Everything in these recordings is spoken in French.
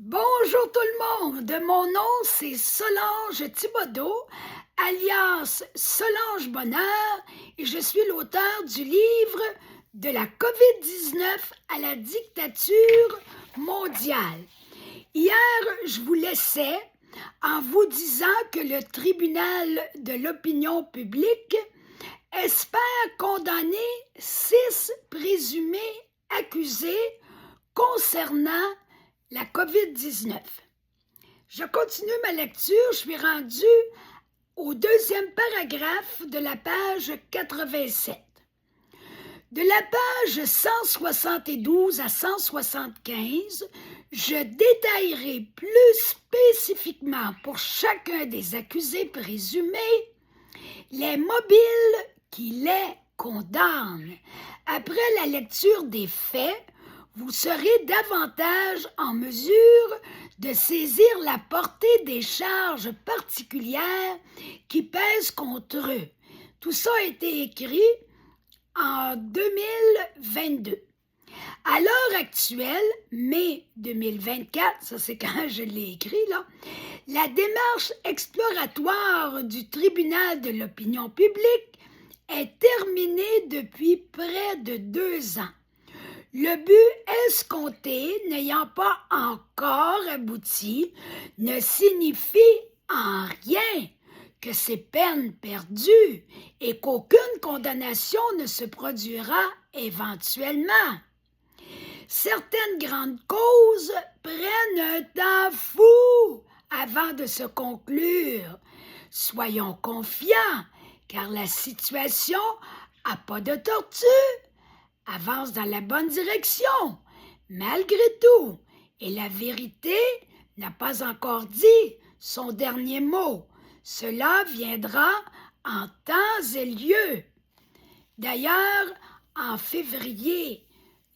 Bonjour tout le monde, mon nom c'est Solange Thibodeau, alias Solange Bonheur, et je suis l'auteur du livre De la COVID-19 à la dictature mondiale. Hier, je vous laissais en vous disant que le tribunal de l'opinion publique espère condamner 6 présumés accusés concernant la COVID-19. Je continue ma lecture, je suis rendue au deuxième paragraphe de la page 87. De la page 172 à 175, je détaillerai plus spécifiquement pour chacun des accusés présumés les mobiles qui les condamnent. Après la lecture des faits, vous serez davantage en mesure de saisir la portée des charges particulières qui pèsent contre eux. Tout ça a été écrit en 2022. À l'heure actuelle, mai 2024, ça c'est quand je l'ai écrit là, la démarche exploratoire du tribunal de l'opinion publique est terminée depuis près de 2 ans. Le but escompté n'ayant pas encore abouti ne signifie en rien que c'est peine perdue et qu'aucune condamnation ne se produira éventuellement. Certaines grandes causes prennent un temps fou avant de se conclure. Soyons confiants, car la situation n'a pas de tortue. Avance dans la bonne direction, malgré tout, et la vérité n'a pas encore dit son dernier mot. Cela viendra en temps et lieu. D'ailleurs, en février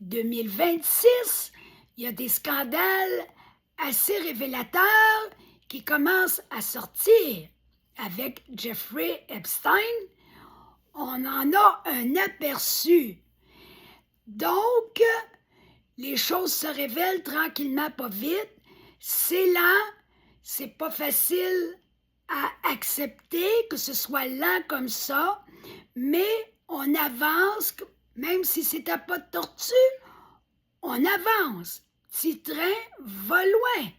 2026, il y a des scandales assez révélateurs qui commencent à sortir. Avec Jeffrey Epstein, on en a un aperçu. Donc, les choses se révèlent tranquillement, pas vite. C'est lent, c'est pas facile à accepter que ce soit lent comme ça, mais on avance, même si c'est à pas de tortue, on avance. Petit train va loin.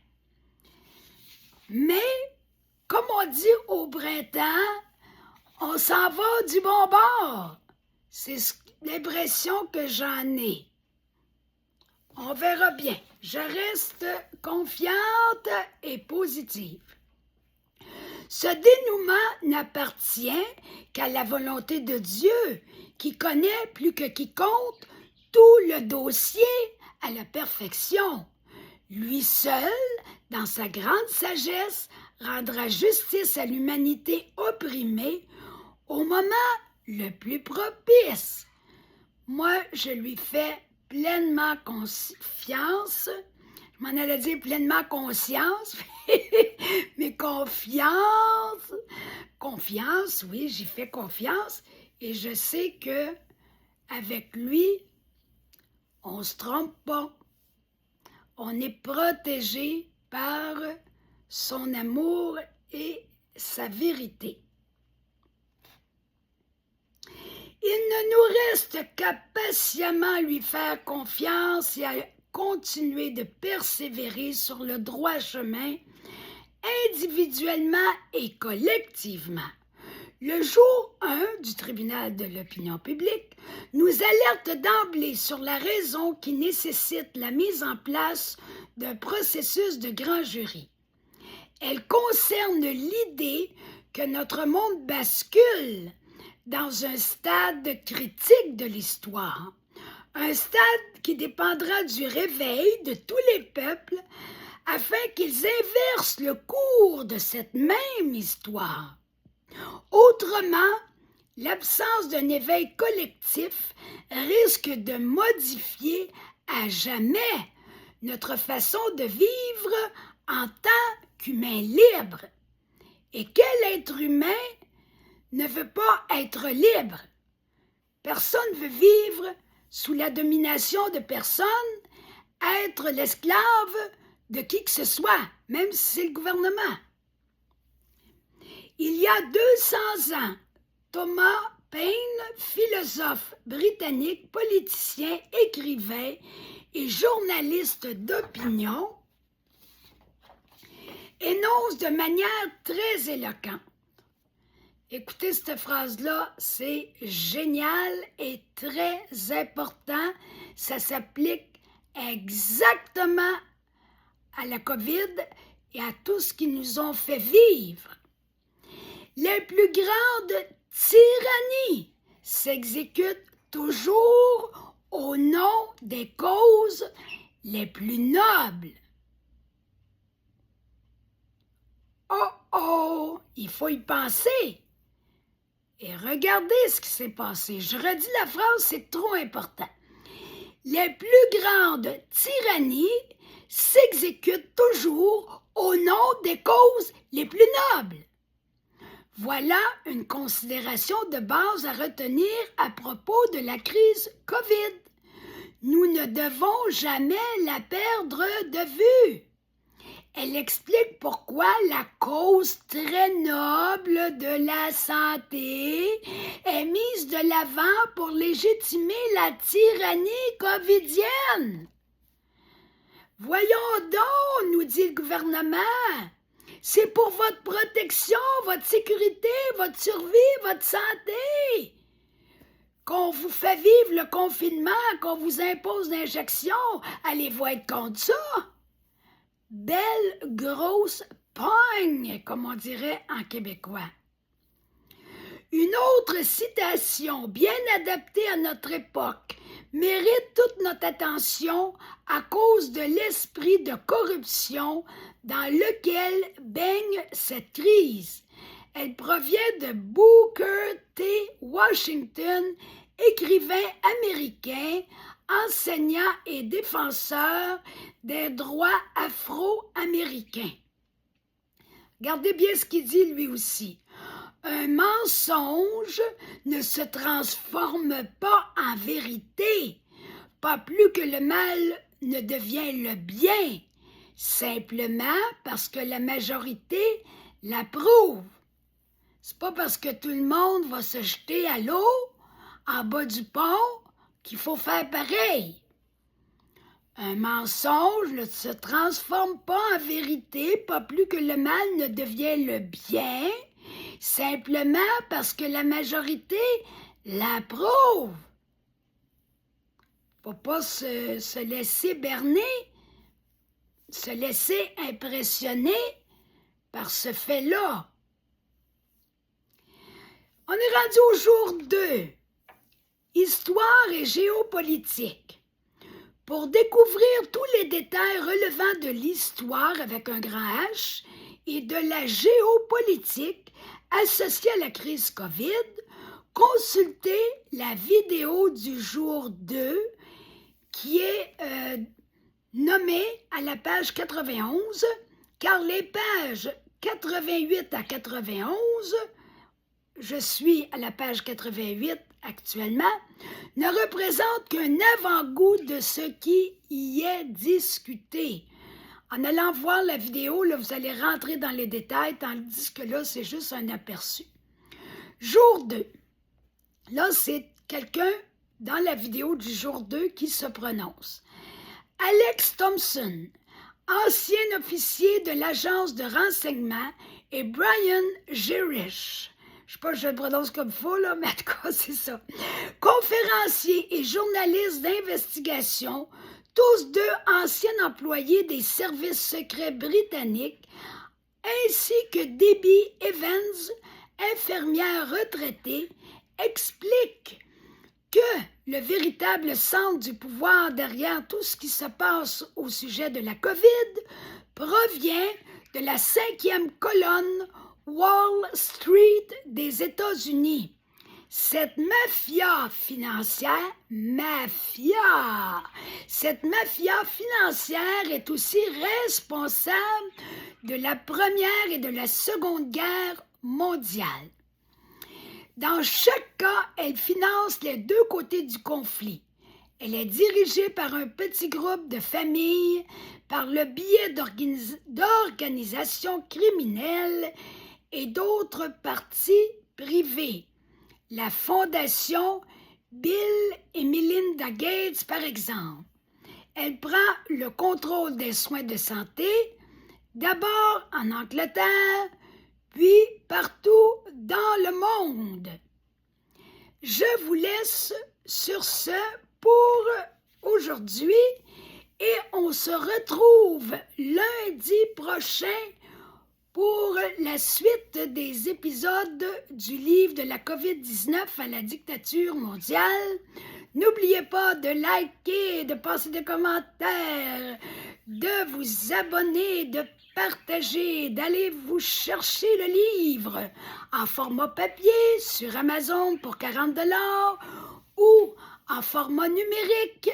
Mais, comme on dit au printemps, on s'en va du bon bord. C'est l'impression que j'en ai. On verra bien. Je reste confiante et positive. Ce dénouement n'appartient qu'à la volonté de Dieu, qui connaît plus que quiconque tout le dossier à la perfection. Lui seul, dans sa grande sagesse, rendra justice à l'humanité opprimée au moment le plus propice. Moi, je lui fais pleinement confiance. Je m'en allais dire pleinement conscience, mais confiance, oui, j'y fais confiance. Et je sais que avec lui, on ne se trompe pas. On est protégé par son amour et sa vérité. Il ne nous reste qu'à patiemment lui faire confiance et à continuer de persévérer sur le droit chemin, individuellement et collectivement. Le jour 1 du tribunal de l'opinion publique nous alerte d'emblée sur la raison qui nécessite la mise en place d'un processus de grand jury. Elle concerne l'idée que notre monde bascule dans un stade critique de l'histoire, un stade qui dépendra du réveil de tous les peuples afin qu'ils inversent le cours de cette même histoire. Autrement, l'absence d'un éveil collectif risque de modifier à jamais notre façon de vivre en tant qu'humain libre. Et quel être humain ne veut pas être libre? Personne ne veut vivre sous la domination de personne, être l'esclave de qui que ce soit, même si c'est le gouvernement. Il y a 200 ans, Thomas Paine, philosophe britannique, politicien, écrivain et journaliste d'opinion, énonce de manière très éloquente. Écoutez cette phrase-là, c'est génial et très important. Ça s'applique exactement à la COVID et à tout ce qu'ils nous ont fait vivre. Les plus grandes tyrannies s'exécutent toujours au nom des causes les plus nobles. Oh, il faut y penser. Et regardez ce qui s'est passé. Je redis la phrase, c'est trop important. Les plus grandes tyrannies s'exécutent toujours au nom des causes les plus nobles. Voilà une considération de base à retenir à propos de la crise COVID. Nous ne devons jamais la perdre de vue. Elle explique pourquoi la cause très noble de la santé est mise de l'avant pour légitimer la tyrannie covidienne. Voyons donc, nous dit le gouvernement, c'est pour votre protection, votre sécurité, votre survie, votre santé qu'on vous fait vivre le confinement, qu'on vous impose l'injection. Allez-vous être contre ça? Belle grosse pogne, comme on dirait en québécois. Une autre citation bien adaptée à notre époque mérite toute notre attention à cause de l'esprit de corruption dans lequel baigne cette crise. Elle provient de Booker T. Washington, écrivain américain, enseignant et défenseur des droits afro-américains. Regardez bien ce qu'il dit lui aussi. Un mensonge ne se transforme pas en vérité, pas plus que le mal ne devient le bien, simplement parce que la majorité l'approuve. C'est pas parce que tout le monde va se jeter à l'eau en bas du pont qu'il faut faire pareil. Un mensonge ne se transforme pas en vérité, pas plus que le mal ne devient le bien, simplement parce que la majorité l'approuve. Faut pas se laisser berner, se laisser impressionner par ce fait-là. On est rendu au jour 2. Histoire et géopolitique. Pour découvrir tous les détails relevant de l'histoire avec un grand H et de la géopolitique associée à la crise COVID, consultez la vidéo du jour 2 qui est nommée à la page 91, car les pages 88 à 91, je suis à la page 88 actuellement, ne représente qu'un avant-goût de ce qui y est discuté. En allant voir la vidéo, là, vous allez rentrer dans les détails, tandis que là, c'est juste un aperçu. Jour 2. Là, c'est quelqu'un dans la vidéo du jour 2 qui se prononce. Alex Thompson, ancien officier de l'agence de renseignement, et Brian Gerish. Je ne sais pas si je le prononce comme il faut, là, mais en tout cas, c'est ça. Conférencier et journaliste d'investigation, tous deux anciens employés des services secrets britanniques, ainsi que Debbie Evans, infirmière retraitée, expliquent que le véritable centre du pouvoir derrière tout ce qui se passe au sujet de la COVID provient de la 5e colonne Wall Street des États-Unis. Cette mafia financière est aussi responsable de la Première et de la Seconde Guerre mondiale. Dans chaque cas, elle finance les deux côtés du conflit. Elle est dirigée par un petit groupe de familles par le biais d'organisations criminelles et d'autres partis privés. La fondation Bill et Melinda Gates, par exemple. Elle prend le contrôle des soins de santé, d'abord en Angleterre, puis partout dans le monde. Je vous laisse sur ce pour aujourd'hui et on se retrouve lundi prochain pour la suite des épisodes du livre de la COVID-19 à la dictature mondiale. N'oubliez pas de liker, de passer des commentaires, de vous abonner, de partager, d'aller vous chercher le livre en format papier sur Amazon pour 40 $ ou en format numérique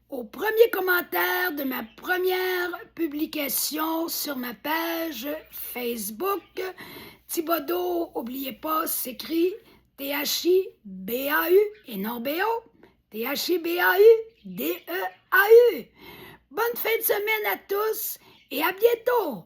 au premier commentaire de ma première publication sur ma page Facebook. Thibodeau, n'oubliez pas, s'écrit T-H-I-B-A-U et non B-O. T-H-I-B-A-U-D-E-A-U. Bonne fin de semaine à tous et à bientôt!